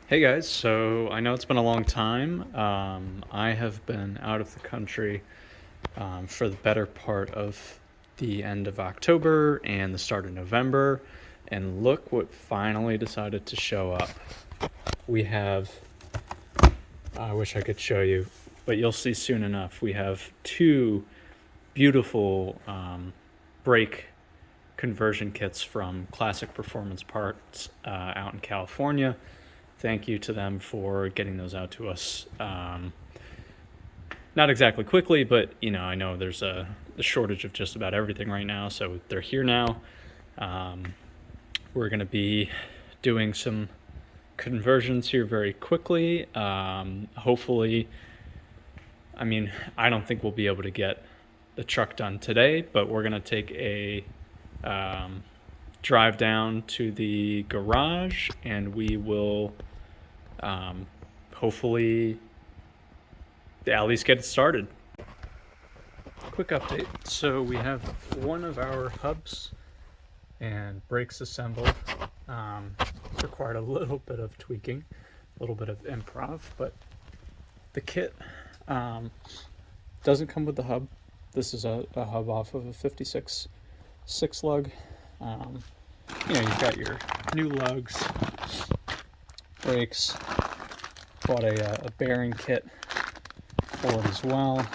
Hey guys, so I know it's been a long time. I have been out of the country for the better part of the end of October and the start of November, and look what finally decided to show up. We have, I wish I could show you, but you'll see soon enough. We have two beautiful brake conversion kits from Classic Performance Parts out in California. Thank you to them for getting those out to us. Not exactly quickly, but I know there's a shortage of just about everything right now, so they're here now. We're going to be doing some conversions here very quickly. Hopefully, I don't think we'll be able to get the truck done today, but we're going to take a drive down to the garage and we will hopefully at least get it started. Quick update. So we have one of our hubs and brakes assembled. Required a little bit of tweaking, a little bit of improv, but the kit doesn't come with the hub. This is a hub off of a 56 6-lug. You've got your new lugs, brakes, bought a bearing kit for it as well.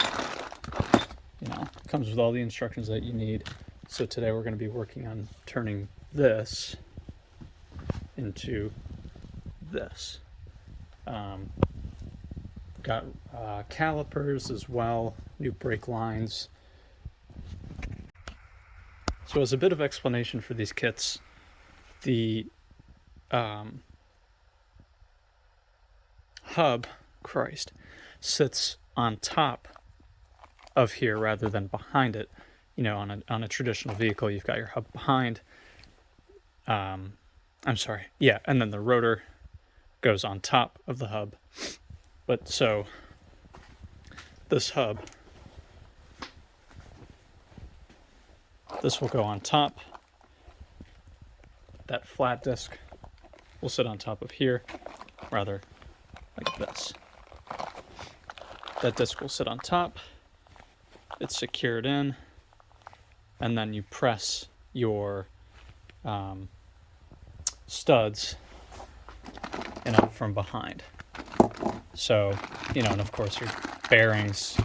Comes with all the instructions that you need. So today we're going to be working on turning this into this. Got calipers as well, new brake lines. So as a bit of explanation for these kits, the hub, sits on top of here rather than behind it. On a traditional vehicle, you've got your hub behind. And then the rotor goes on top of the hub. But so this hub, this will go on top. That flat disc will sit on top of here, rather like this. That disc will sit on top. It's secured in, and then you press your studs in up from behind. So, and of course your bearings,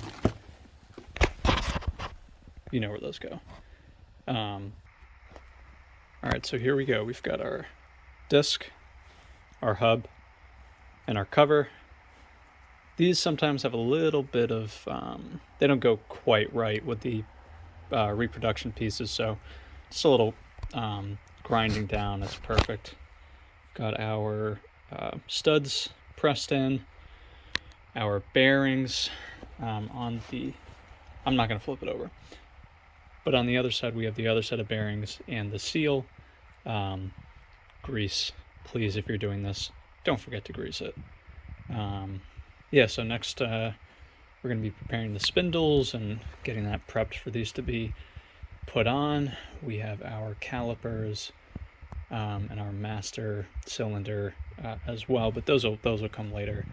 you know where those go. All right, so here we go. We've got our disc, our hub, and our cover. These sometimes have a little bit of, they don't go quite right with the reproduction pieces, so just a little grinding down is perfect. Got our studs pressed in, our bearings on the, I'm not going to flip it over, but on the other side we have the other set of bearings and the seal. Grease, please, if you're doing this, don't forget to grease it. So next we're going to be preparing the spindles and getting that prepped for these to be put on. We have our calipers and our master cylinder as well, but those will come later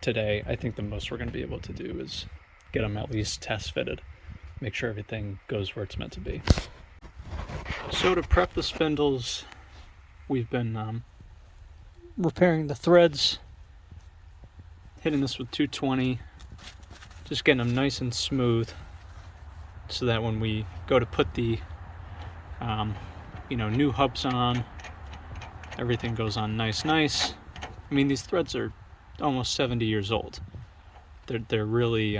today. I think the most we're going to be able to do is get them at least test fitted, make sure everything goes where it's meant to be. So to prep the spindles, we've been repairing the threads, hitting this with 220, just getting them nice and smooth so that when we go to put the new hubs on, everything goes on nice. These threads are almost 70 years old. They're really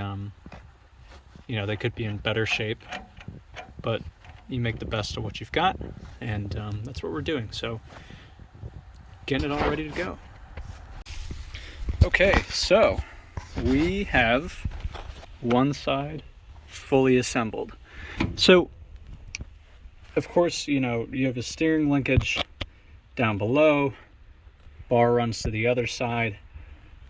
they could be in better shape, but you make the best of what you've got, and that's what we're doing. So getting it all ready to go. Okay, so we have one side fully assembled. So of course, you have a steering linkage down below, bar runs to the other side.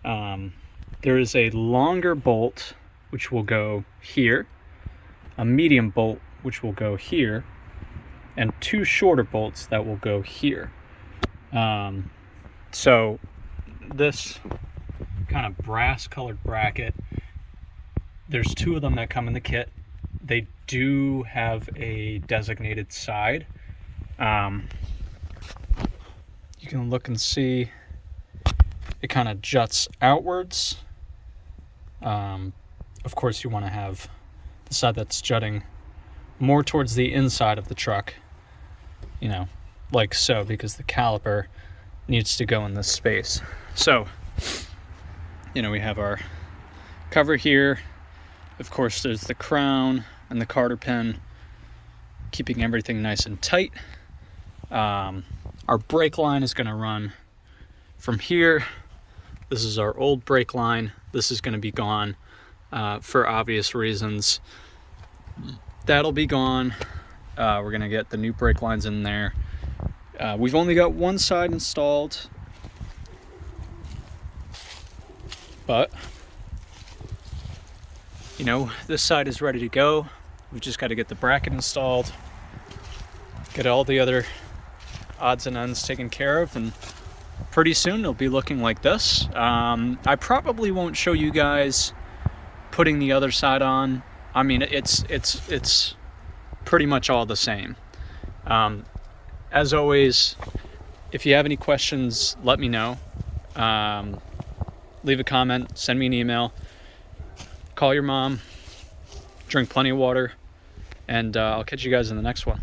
There is a longer bolt which will go here, a medium bolt which will go here, and two shorter bolts that will go here. So this kind of brass colored bracket. There's 2 of them that come in the kit. They do have a designated side. You can look and see it kind of juts outwards. Of course, you want to have the side that's jutting more towards the inside of the truck, you know, like so, because the caliper needs to go in this space. So, you know, we have our cover here. Of course, there's the crown and the carter pin, keeping everything nice and tight. Our brake line is going to run from here. This is our old brake line. This is going to be gone for obvious reasons. That'll be gone. We're going to get the new brake lines in there. We've only got one side installed, but you know, this side is ready to go. We've just got to get the bracket installed, get all the other odds and ends taken care of, and pretty soon it'll be looking like this. I probably won't show you guys putting the other side on. I mean, it's pretty much all the same. As always, if you have any questions, let me know. Leave a comment, send me an email, call your mom, drink plenty of water, and I'll catch you guys in the next one.